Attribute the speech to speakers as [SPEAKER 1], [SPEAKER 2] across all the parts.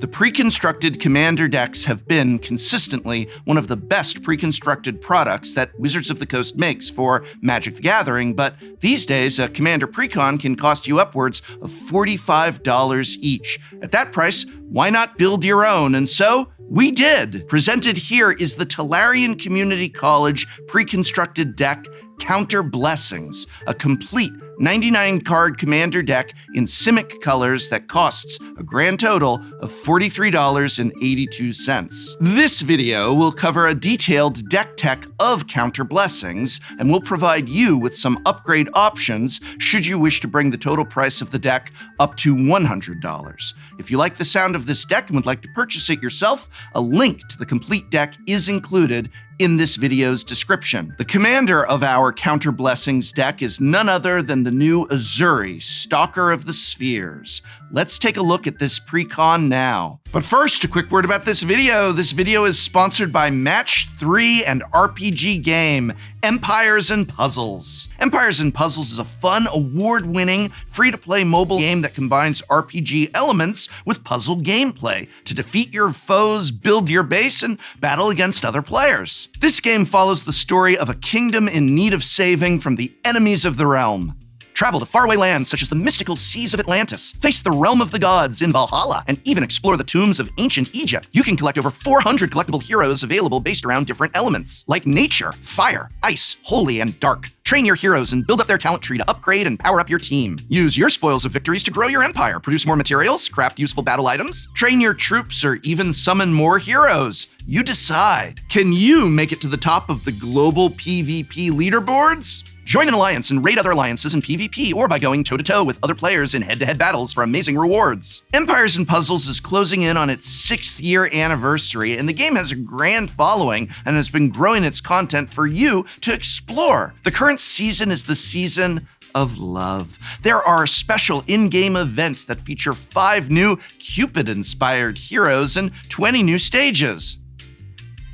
[SPEAKER 1] The pre-constructed commander decks have been consistently one of the best pre-constructed products that Wizards of the Coast makes for Magic the Gathering, but these days a Commander Precon can cost you upwards of $45 each. At that price, why not build your own? And so, we did! Presented here is the Tolarian Community College pre-constructed deck, Counter Blessings, a complete 99-card commander deck in Simic colors that costs a grand total of $43.82. This video will cover a detailed deck tech of Counter Blessings, and will provide you with some upgrade options should you wish to bring the total price of the deck up to $100. If you like the sound of this deck and would like to purchase it yourself, a link to the complete deck is included in this video's description. The commander of our Counter Blessings deck is none other than the new Uzuri, Stalker of the Spheres. Let's take a look at this Precon now. But first, a quick word about this video. This video is sponsored by Match 3 and RPG game, Empires and Puzzles. Empires and Puzzles is a fun, award-winning, free-to-play mobile game that combines RPG elements with puzzle gameplay to defeat your foes, build your base, and battle against other players. This game follows the story of a kingdom in need of saving from the enemies of the realm. Travel to faraway lands such as the mystical seas of Atlantis, face the realm of the gods in Valhalla, and even explore the tombs of ancient Egypt. You can collect over 400 collectible heroes available based around different elements, like nature, fire, ice, holy, and dark. Train your heroes and build up their talent tree to upgrade and power up your team. Use your spoils of victories to grow your empire, produce more materials, craft useful battle items, train your troops, or even summon more heroes. You decide. Can you make it to the top of the global PvP leaderboards? Join an alliance and raid other alliances in PvP, or by going toe-to-toe with other players in head-to-head battles for amazing rewards. Empires and Puzzles is closing in on its 6th year anniversary, and the game has a grand following and has been growing its content for you to explore. The current season is the season of love. There are special in-game events that feature 5 new Cupid-inspired heroes and 20 new stages.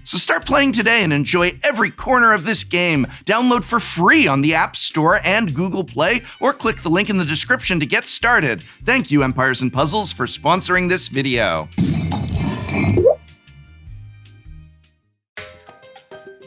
[SPEAKER 1] So start playing today and enjoy every corner of this game. Download for free on the App Store and Google Play, or click the link in the description to get started. Thank you, Empires and Puzzles, for sponsoring this video.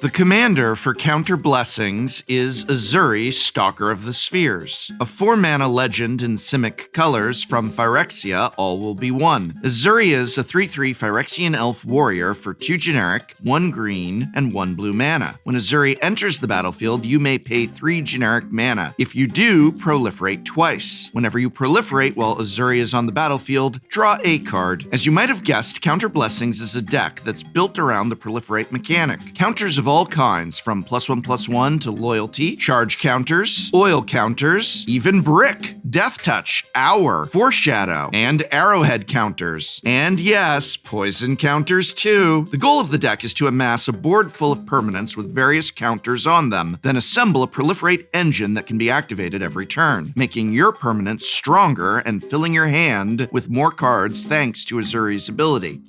[SPEAKER 1] The commander for Counter Blessings is Uzuri, Stalker of the Spheres, a 4-mana legend in Simic colors from Phyrexia, all will be 1. Uzuri is a 3/3 Phyrexian elf warrior for 2 generic, 1 green, and 1 blue mana. When Uzuri enters the battlefield, you may pay 3 generic mana. If you do, proliferate twice. Whenever you proliferate while Uzuri is on the battlefield, draw a card. As you might have guessed, Counter Blessings is a deck that's built around the proliferate mechanic. Counters of all kinds, from +1/+1 to loyalty, charge counters, oil counters, even brick, death touch, hour, foreshadow, and arrowhead counters. And yes, poison counters too. The goal of the deck is to amass a board full of permanents with various counters on them, then assemble a proliferate engine that can be activated every turn, making your permanents stronger and filling your hand with more cards thanks to Uzuri's ability.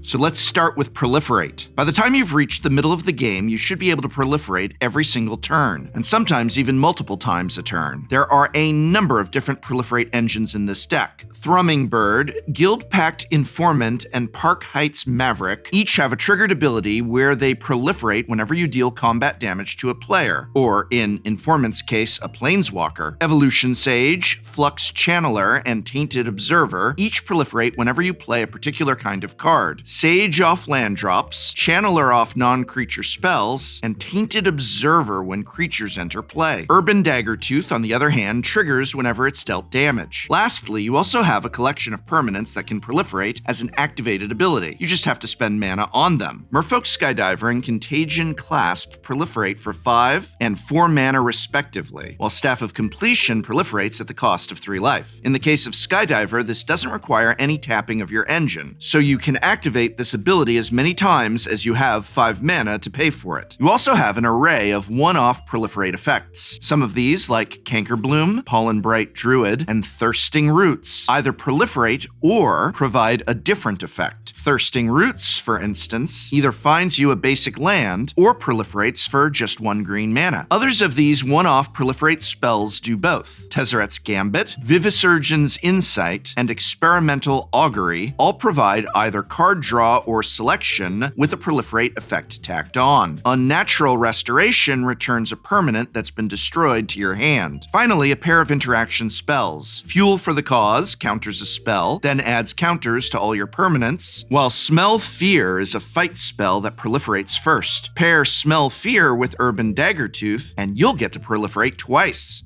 [SPEAKER 1] So let's start with Proliferate. By the time you've reached the middle of the game, you should be able to proliferate every single turn, and sometimes even multiple times a turn. There are a number of different proliferate engines in this deck. Thrumming Bird, Guild Pact Informant, and Park Heights Maverick each have a triggered ability where they proliferate whenever you deal combat damage to a player, or in Informant's case, a Planeswalker. Evolution Sage, Flux Channeler, and Tainted Observer each proliferate whenever you play a particular kind of card. Sage off land drops, Channeler off non-creature spells, and Tainted Observer when creatures enter play. Urban Daggertooth, on the other hand, triggers whenever it's dealt damage. Lastly, you also have a collection of permanents that can proliferate as an activated ability. You just have to spend mana on them. Merfolk Skydiver and Contagion Clasp proliferate for 5 and 4 mana respectively, while Staff of Completion proliferates at the cost of 3 life. In the case of Skydiver, this doesn't require any tapping of your engine, so you can activate activate this ability as many times as you have 5 mana to pay for it. You also have an array of one-off proliferate effects. Some of these, like Cankerbloom, Pollen Bright Druid, and Thirsting Roots, either proliferate or provide a different effect. Thirsting Roots, for instance, either finds you a basic land or proliferates for just 1 green mana. Others of these one-off proliferate spells do both. Tezzeret's Gambit, Vivisurgeon's Insight, and Experimental Augury all provide either card draw or selection with a proliferate effect tacked on. Unnatural Restoration returns a permanent that's been destroyed to your hand. Finally, a pair of interaction spells. Fuel for the Cause counters a spell, then adds counters to all your permanents, while Smell Fear is a fight spell that proliferates first. Pair Smell Fear with Urban Daggertooth, and you'll get to proliferate twice.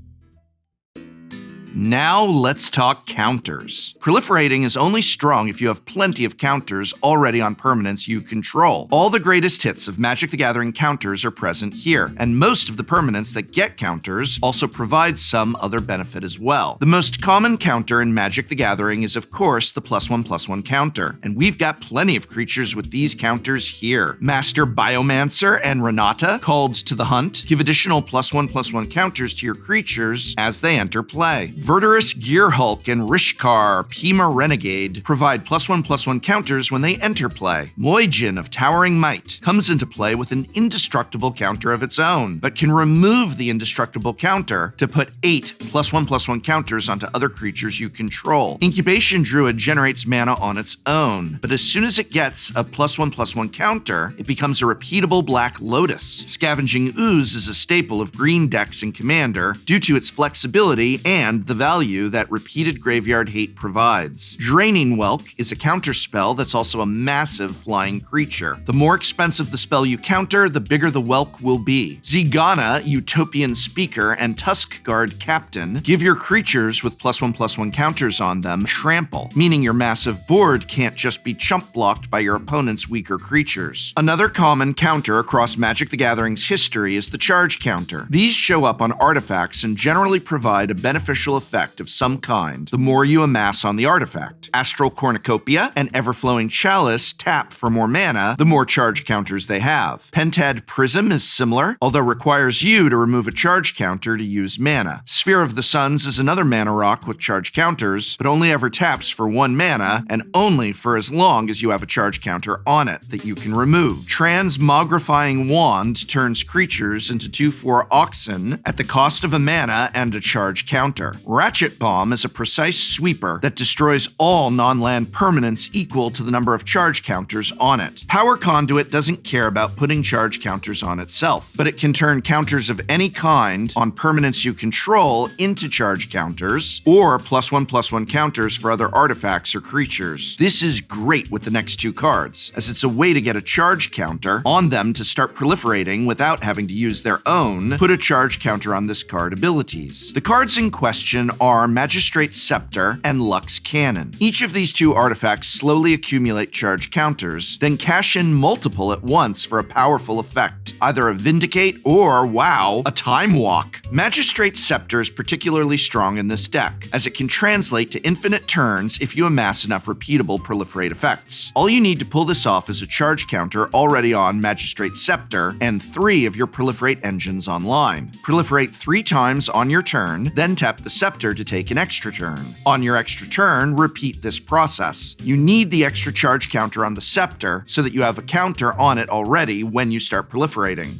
[SPEAKER 1] Now let's talk counters. Proliferating is only strong if you have plenty of counters already on permanents you control. All the greatest hits of Magic the Gathering counters are present here, and most of the permanents that get counters also provide some other benefit as well. The most common counter in Magic the Gathering is of course the +1/+1 counter, and we've got plenty of creatures with these counters here. Master Biomancer and Renata, called to the hunt, give additional +1/+1 counters to your creatures as they enter play. Verdurous Gearhulk and Rishkar, Pima Renegade, provide +1/+1 counters when they enter play. Moijin of Towering Might comes into play with an indestructible counter of its own, but can remove the indestructible counter to put 8 +1/+1 counters onto other creatures you control. Incubation Druid generates mana on its own, but as soon as it gets a +1/+1 counter, it becomes a repeatable Black Lotus. Scavenging Ooze is a staple of green decks in Commander due to its flexibility and the value that repeated graveyard hate provides. Draining Whelk is a counter spell that's also a massive flying creature. The more expensive the spell you counter, the bigger the Whelk will be. Zigana, Utopian Speaker, and Tuskguard Captain give your creatures with +1/+1 counters on them trample, meaning your massive board can't just be chump blocked by your opponent's weaker creatures. Another common counter across Magic the Gathering's history is the charge counter. These show up on artifacts and generally provide a beneficial effect of some kind the more you amass on the artifact. Astral Cornucopia and Everflowing Chalice tap for more mana the more charge counters they have. Pentad Prism is similar, although requires you to remove a charge counter to use mana. Sphere of the Suns is another mana rock with charge counters, but only ever taps for 1 mana and only for as long as you have a charge counter on it that you can remove. Transmogrifying Wand turns creatures into 2/4 Oxen at the cost of a mana and a charge counter. Ratchet Bomb is a precise sweeper that destroys all non-land permanents equal to the number of charge counters on it. Power Conduit doesn't care about putting charge counters on itself, but it can turn counters of any kind on permanents you control into charge counters, or +1/+1 counters for other artifacts or creatures. This is great with the next 2 cards, as it's a way to get a charge counter on them to start proliferating without having to use their own put a charge counter on this card abilities. The cards in question are Magistrate's Scepter and Lux Cannon. Each of these 2 artifacts slowly accumulate charge counters, then cash in multiple at once for a powerful effect, either a Vindicate or, wow, a Time Walk. Magistrate's Scepter is particularly strong in this deck, as it can translate to infinite turns if you amass enough repeatable proliferate effects. All you need to pull this off is a charge counter already on Magistrate's Scepter and 3 of your proliferate engines online. Proliferate 3 times on your turn, then tap the scepter to take an extra turn. On your extra turn, repeat this process. You need the extra charge counter on the scepter so that you have a counter on it already when you start proliferating.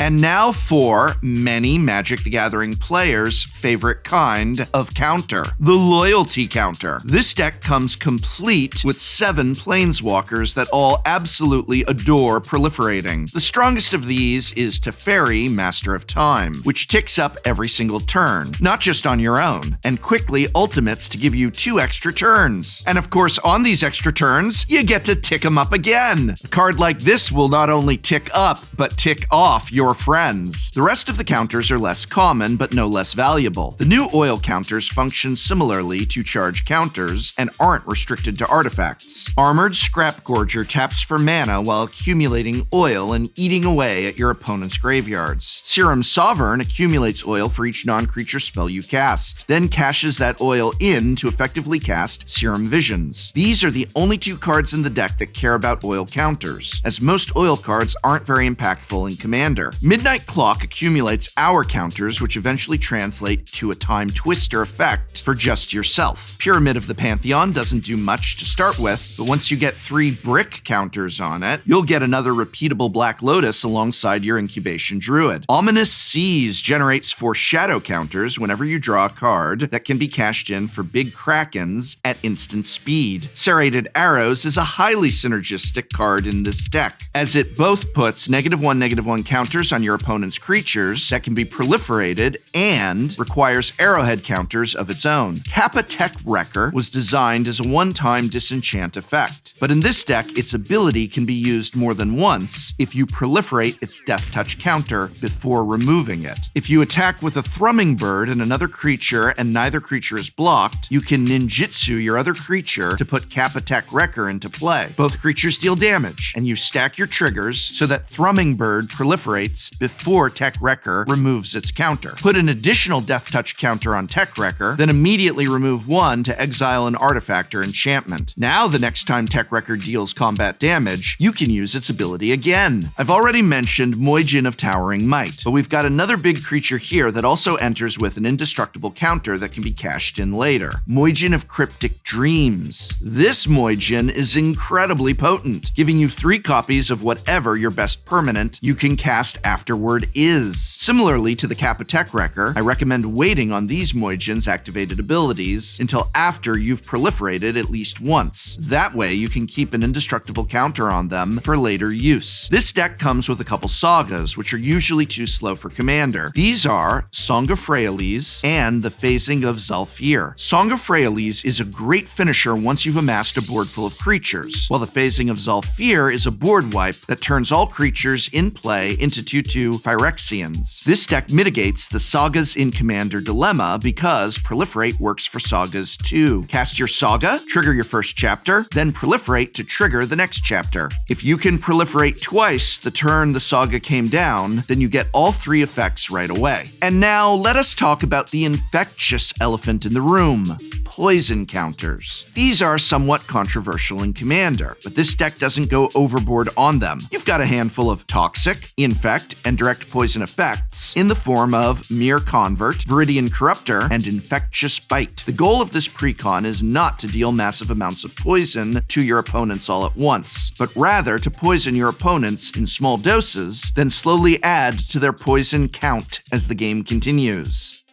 [SPEAKER 1] And now for many Magic the Gathering players' favorite kind of counter, the Loyalty Counter. This deck comes complete with 7 Planeswalkers that all absolutely adore proliferating. The strongest of these is Teferi, Master of Time, which ticks up every single turn, not just on your own, and quickly ultimates to give you 2 extra turns. And of course, on these extra turns, you get to tick them up again. A card like this will not only tick up, but tick off your your friends. The rest of the counters are less common, but no less valuable. The new oil counters function similarly to charge counters and aren't restricted to artifacts. Armored Scrap Gorger taps for mana while accumulating oil and eating away at your opponent's graveyards. Serum Sovereign accumulates oil for each non-creature spell you cast, then cashes that oil in to effectively cast Serum Visions. These are the only two cards in the deck that care about oil counters, as most oil cards aren't very impactful in Commander. Midnight Clock accumulates hour counters, which eventually translate to a Time Twister effect for just yourself. Pyramid of the Pantheon doesn't do much to start with, but once you get 3 brick counters on it, you'll get another repeatable Black Lotus alongside your Incubation Druid. Ominous Seas generates 4 shadow counters whenever you draw a card that can be cashed in for big Krakens at instant speed. Serrated Arrows is a highly synergistic card in this deck, as it both puts -1/-1 counters on your opponent's creatures that can be proliferated and requires arrowhead counters of its own. Kappa Tech Wrecker was designed as a one-time disenchant effect, but in this deck, its ability can be used more than once if you proliferate its Death Touch counter before removing it. If you attack with a Thrumming Bird and another creature and neither creature is blocked, you can ninjutsu your other creature to put Kappa Tech Wrecker into play. Both creatures deal damage, and you stack your triggers so that Thrumming Bird proliferates before Tech Wrecker removes its counter. Put an additional Death Touch counter on Tech Wrecker, then immediately remove 1 to exile an artifact or enchantment. Now the next time Tech Wrecker deals combat damage, you can use its ability again. I've already mentioned Moijin of Towering Might, but we've got another big creature here that also enters with an indestructible counter that can be cashed in later. Moijin of Cryptic Dreams. This Moijin is incredibly potent, giving you 3 copies of whatever your best permanent you can cast afterward is. Similarly to the Kappa Tech Wrecker, I recommend waiting on these Moijin's activated abilities until after you've proliferated at least once. That way you can keep an indestructible counter on them for later use. This deck comes with a couple sagas, which are usually too slow for Commander. These are Song of Freyalise and the Phasing of Zhalfir. Song of Freyalise is a great finisher once you've amassed a board full of creatures, while the Phasing of Zhalfir is a board wipe that turns all creatures in play into 2/2 Phyrexians. This deck mitigates the Sagas in Commander dilemma because Proliferate works for Sagas too. Cast your Saga, trigger your first chapter, then Proliferate to trigger the next chapter. If you can proliferate twice the turn the Saga came down, then you get all 3 effects right away. And now let us talk about the infectious elephant in the room: poison counters. These are somewhat controversial in Commander, but this deck doesn't go overboard on them. You've got a handful of toxic, infect, and direct poison effects in the form of Mere Convert, Viridian Corruptor, and Infectious Bite. The goal of this Precon is not to deal massive amounts of poison to your opponents all at once, but rather to poison your opponents in small doses, then slowly add to their poison count as the game continues.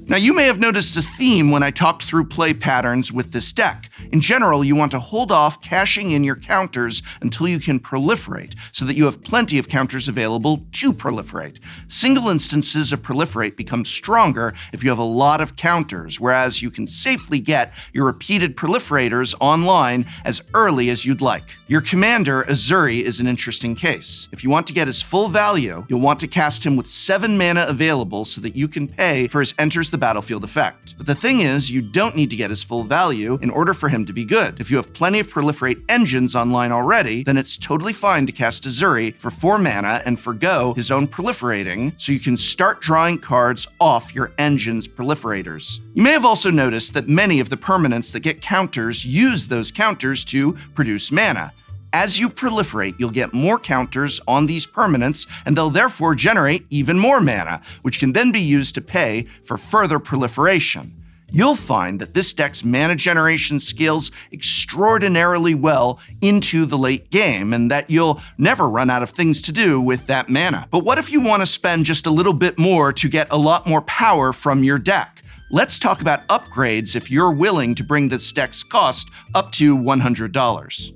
[SPEAKER 1] Now, you may have noticed a theme when I talked through play patterns with this deck. In general, you want to hold off cashing in your counters until you can proliferate, so that you have plenty of counters available to proliferate. Single instances of proliferate become stronger if you have a lot of counters, whereas you can safely get your repeated proliferators online as early as you'd like. Your commander, Azuri, is an interesting case. If you want to get his full value, you'll want to cast him with 7 mana available so that you can pay for his Enters the Battlefield effect. But the thing is, you don't need to get his full value in order for him to be good. If you have plenty of proliferate engines online already, then it's totally fine to cast Azuri for 4 mana and forgo his own proliferating, so you can start drawing cards off your engine's proliferators. You may have also noticed that many of the permanents that get counters use those counters to produce mana. As you proliferate, you'll get more counters on these permanents, and they'll therefore generate even more mana, which can then be used to pay for further proliferation. You'll find that this deck's mana generation scales extraordinarily well into the late game, and that you'll never run out of things to do with that mana. But what if you want to spend just a little bit more to get a lot more power from your deck? Let's talk about upgrades if you're willing to bring this deck's cost up to $100.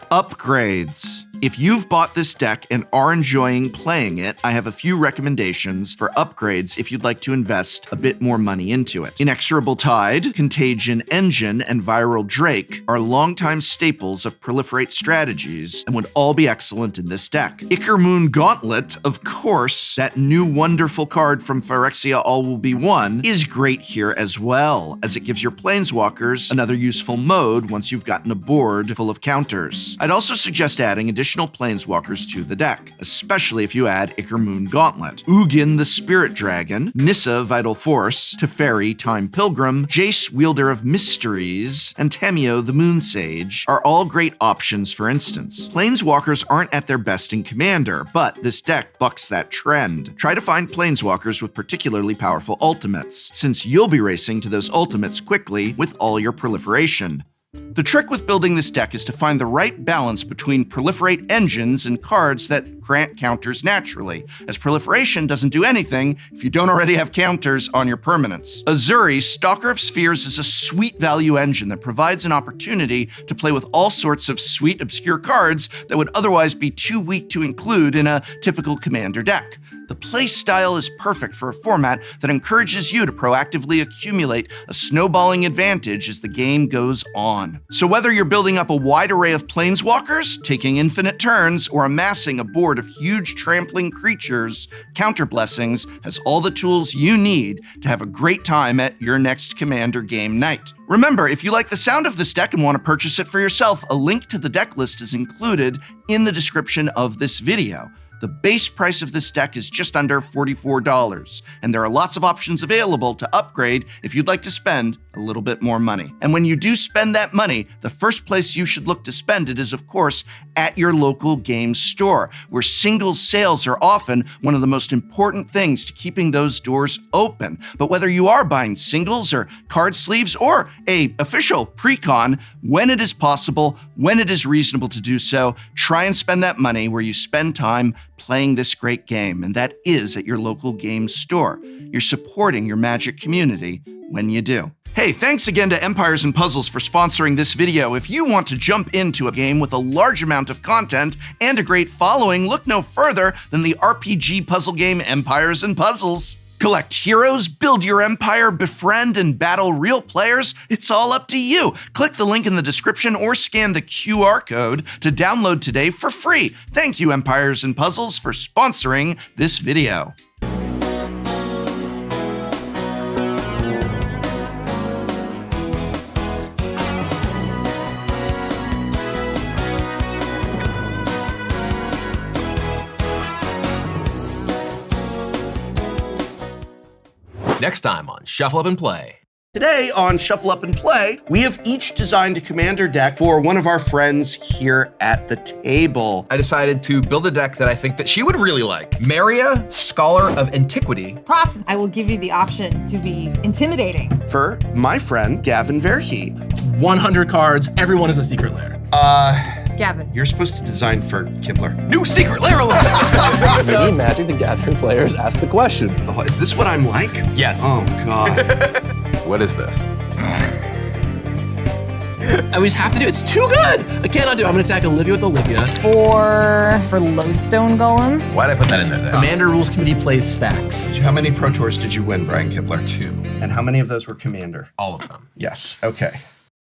[SPEAKER 1] Upgrades. If you've bought this deck and are enjoying playing it, I have a few recommendations for upgrades if you'd like to invest a bit more money into it. Inexorable Tide, Contagion Engine, and Viral Drake are longtime staples of Proliferate strategies and would all be excellent in this deck. Ichor Moon Gauntlet, of course, that new wonderful card from Phyrexia All Will Be One, is great here as well, as it gives your planeswalkers another useful mode once you've gotten a board full of counters. I'd also suggest adding additional planeswalkers to the deck, especially if you add Ichor Moon Gauntlet. Ugin the Spirit Dragon, Nissa Vital Force, Teferi Time Pilgrim, Jace Wielder of Mysteries, and Tamio the Moon Sage are all great options for instance. Planeswalkers aren't at their best in Commander, but this deck bucks that trend. Try to find planeswalkers with particularly powerful ultimates, since you'll be racing to those ultimates quickly with all your proliferation. The trick with building this deck is to find the right balance between proliferate engines and cards that grant counters naturally, as proliferation doesn't do anything if you don't already have counters on your permanents. Azuri, Stalker of Spheres, is a sweet value engine that provides an opportunity to play with all sorts of sweet, obscure cards that would otherwise be too weak to include in a typical Commander deck. The play style is perfect for a format that encourages you to proactively accumulate a snowballing advantage as the game goes on. So whether you're building up a wide array of planeswalkers, taking infinite turns, or amassing a board of huge trampling creatures, Counter Blessings has all the tools you need to have a great time at your next Commander game night. Remember, if you like the sound of this deck and want to purchase it for yourself, a link to the deck list is included in the description of this video. The base price of this deck is just under $44, and there are lots of options available to upgrade if you'd like to spend a little bit more money. And when you do spend that money, the first place you should look to spend it is, of course, at your local game store, where single sales are often one of the most important things to keeping those doors open. But whether you are buying singles or card sleeves or a official Precon, when it is possible, when it is reasonable to do so, try and spend that money where you spend time playing this great game, and that is at your local game store. You're supporting your Magic community when you do. Hey, thanks again to Empires and Puzzles for sponsoring this video. If you want to jump into a game with a large amount of content and a great following, look no further than the RPG puzzle game Empires and Puzzles. Collect heroes, build your empire, befriend and battle real players. It's all up to you. Click the link in the description or scan the QR code to download today for free. Thank you, Empires and Puzzles, for sponsoring this video.
[SPEAKER 2] Next time on Shuffle Up and Play.
[SPEAKER 1] Today on Shuffle Up and Play, we have each designed a Commander deck for one of our friends here at the table.
[SPEAKER 2] I decided to build a deck that I think that she would really like. Maria, Scholar of Antiquity.
[SPEAKER 3] Prof, I will give you the option to be intimidating.
[SPEAKER 1] For my friend, Gavin Verhey.
[SPEAKER 4] 100 cards, everyone is a secret lair.
[SPEAKER 3] Gavin.
[SPEAKER 1] You're supposed to design for Kibler.
[SPEAKER 2] New secret lair alert!
[SPEAKER 5] Mini Magic the Gathering players ask the question.
[SPEAKER 1] Is this what I'm like?
[SPEAKER 2] Yes.
[SPEAKER 1] Oh, God.
[SPEAKER 2] What is this?
[SPEAKER 4] I always have to do it. It's too good. I cannot do it. I'm gonna attack Olivia with Olivia.
[SPEAKER 3] For Lodestone Golem.
[SPEAKER 2] Why'd I put that in there?
[SPEAKER 4] Commander Rules Committee plays stacks.
[SPEAKER 1] How many Pro Tours did you win, Brian Kibler?
[SPEAKER 2] 2.
[SPEAKER 1] And how many of those were Commander?
[SPEAKER 2] All of them.
[SPEAKER 1] Yes, okay.